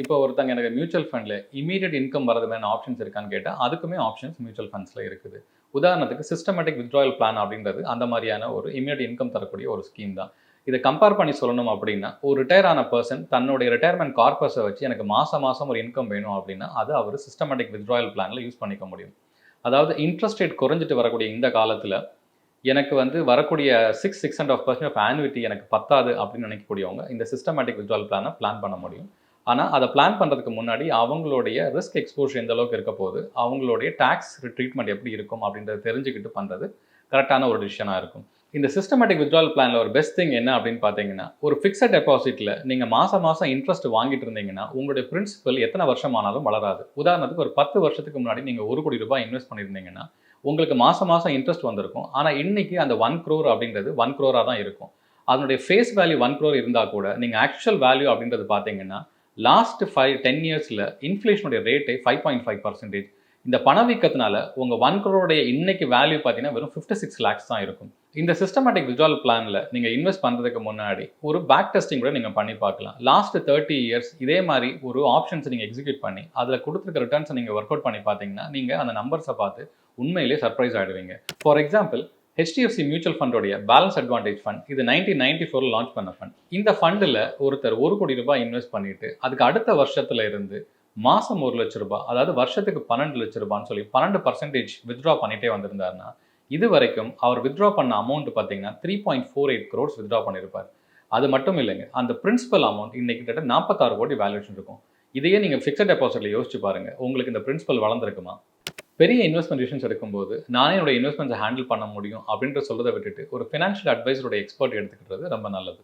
இப்போ ஒருத்தங்க எனக்கு மியூச்சுவல் ஃபண்ட்ல இமீடியட் இன்கம் வரது மாதிரி ஆப்ஷன்ஸ் இருக்கான்னு கேட்டா, அதுக்குமே ஆப்ஷன்ஸ் மியூச்சுவல் ஃபண்ட்ஸ்ல இருக்குது. உதாரணத்துக்கு சிஸ்டமேட்டிக் வித்ட்ராயல் பிளான் அப்படின்றது அந்த மாதிரியான ஒரு இமீடியட் இன்கம் தரக்கூடிய ஒரு ஸ்கீம் தான். இத கம்பேர் பண்ணி சொல்லணும் அப்படின்னா, ஒரு ரிட்டயர் ஆன பெர்சன் தன்னுடைய ரிட்டயர்மென்ட் கார்பஸ வச்சு எனக்கு மாசம் மாசம் ஒரு இன்கம் வேணும் அப்படின்னா, அது அவரு சிஸ்டமேட்டிக் வித்ட்ராயல் பிளான்ல யூஸ் பண்ணிக்க முடியும். அதாவது இன்ட்ரெஸ்ட் ரேட் குறைஞ்சிட்டு வரக்கூடிய இந்த காலத்துல, எனக்கு வந்து வரக்கூடிய 6.5% ஆஃப் ஆன்னுவிட்டி எனக்கு பத்தாது அப்படின்னு நினைக்கக்கூடியவங்க, இந்த சிஸ்டமேட்டிக் வித்ட்ராயல் பிளான பிளான் பண்ண முடியும். ஆனா, அத பிளான் பண்றதுக்கு முன்னாடி அவங்களுடைய ரிஸ்க் எக்ஸ்போஷர் எந்த அளவுக்கு இருக்க போகுது, அவங்களுடைய டாக்ஸ் ட்ரீட்மெண்ட் எப்படி இருக்கும் அப்படின்றத தெரிஞ்சுக்கிட்டு பண்றது கரெக்ட்டான ஒரு டிசிஷனா இருக்கும். இந்த சிஸ்டமேட்டிக் வித்ட்ராயல் பிளான்ல ஒரு பெஸ்ட் திங் என்ன அப்படின்னு பார்த்தீங்கன்னா, ஒரு ஃபிக்ஸட் டெபாசிட்ல நீங்க மாசம் மாசம் இன்ட்ரெஸ்ட் வாங்கிட்டு இருந்தீங்கன்னா, உங்களுடைய பிரின்சிபல் எத்தனை வருஷம் ஆனாலும் வளராது. உதாரணத்துக்கு ஒரு 10 வருஷத்துக்கு முன்னாடி நீங்க ரூ. 1,00,00,000 இன்வெஸ்ட் பண்ணியிருந்தீங்கன்னா, உங்களுக்கு மாசம் மாசம் இன்ட்ரெஸ்ட் வந்திருக்கும். ஆனா, இன்னைக்கு அந்த 1 crore அப்படின்றது 1 crore தான் இருக்கும். அதனுடைய ஃபேஸ் வேல்யூ 1 crore இருந்தா கூட, நீங்க ஆக்சுவல் வேல்யூ அப்படின்றது பார்த்தீங்கன்னா, லாஸ்ட் 10 இயர்ஸ்ல இன்ஃப்ளேஷனுடைய ரேட்டே 5.5%. இந்த பணவீக்கத்தினால உங்க 1 crore இன்னைக்கு வேல்யூ பார்த்தீங்கன்னா வெறும் 56 lakhs தான் இருக்கும். இந்த சிஸ்டமேட்டிக் வித்ட்ராயல் பிளான்ல நீங்க இன்வெஸ்ட் பண்றதுக்கு முன்னாடி ஒரு பேக் டெஸ்டிங் கூட நீங்க பண்ணி பார்க்கலாம். லாஸ்ட் 30 இயர்ஸ் இதே மாதிரி ஒரு ஆப்ஷன்ஸ் நீங்க எக்ஸிக்யூட் பண்ணி அதுல கொடுத்திருக்க ரிட்டர்ன்ஸ் நீங்க வொர்க் அவுட் பண்ணி பார்த்தீங்கன்னா, நீங்க அந்த நம்பர்ஸை பார்த்து உண்மையிலேயே சர்ப்ரைஸ் ஆயிடுவீங்க. ஃபார் எக்ஸாம்பிள் HDFC மியூச்சுவல் ஃபண்டோடைய பேலன்ஸ் அட்வான்டேஜ் ஃபண்ட் இது 1994 லான்ச் பண்ண ஃபண்ட். இந்த ஃபண்டில் ஒருத்தர் ரூ. 1 கோடி இன்வெஸ்ட் பண்ணிட்டு அதுக்கு அடுத்த வருஷத்துல இருந்து மாசம் ரூ. 1,00,000 அதாவது வருஷத்துக்கு ரூ. 12,00,000 சொல்லி 12% வித்ட்ரா பண்ணிட்டே வந்திருந்தாருன்னா, இது வரைக்கும் அவர் வித்ட்ரா பண்ண அமௌண்ட் பார்த்தீங்கன்னா 3.48 crores வித்ட்ரா பண்ணியிருப்பார். அது மட்டும் இல்லைங்க, அந்த பிரின்சிபல் அமௌண்ட் இன்னைக்கு கிட்டத்தட்ட 46 கோடி வேல்யூஷன் இருக்கும். இதையே நீங்க ஃபிக்ஸட் டெபாசிட்ல யோசிச்சு பாருங்க, உங்களுக்கு இந்த பிரின்சிபல் வளர்ந்துருக்குமா? பெரிய இன்வெஸ்ட்மெண்ட் டிசிஷன்ஸ் எடுக்கும்போது நானே என்னோட இன்வெஸ்ட்மெண்ட்ஸை ஹேண்டில் பண்ண முடியும் அப்படின்ற சொல்றதை விட்டுட்டு ஒரு ஃபினான்ஷியல் அட்வைசரோட எக்ஸ்பர்ட் எடுத்துக்கிட்டது ரொம்ப நல்லது.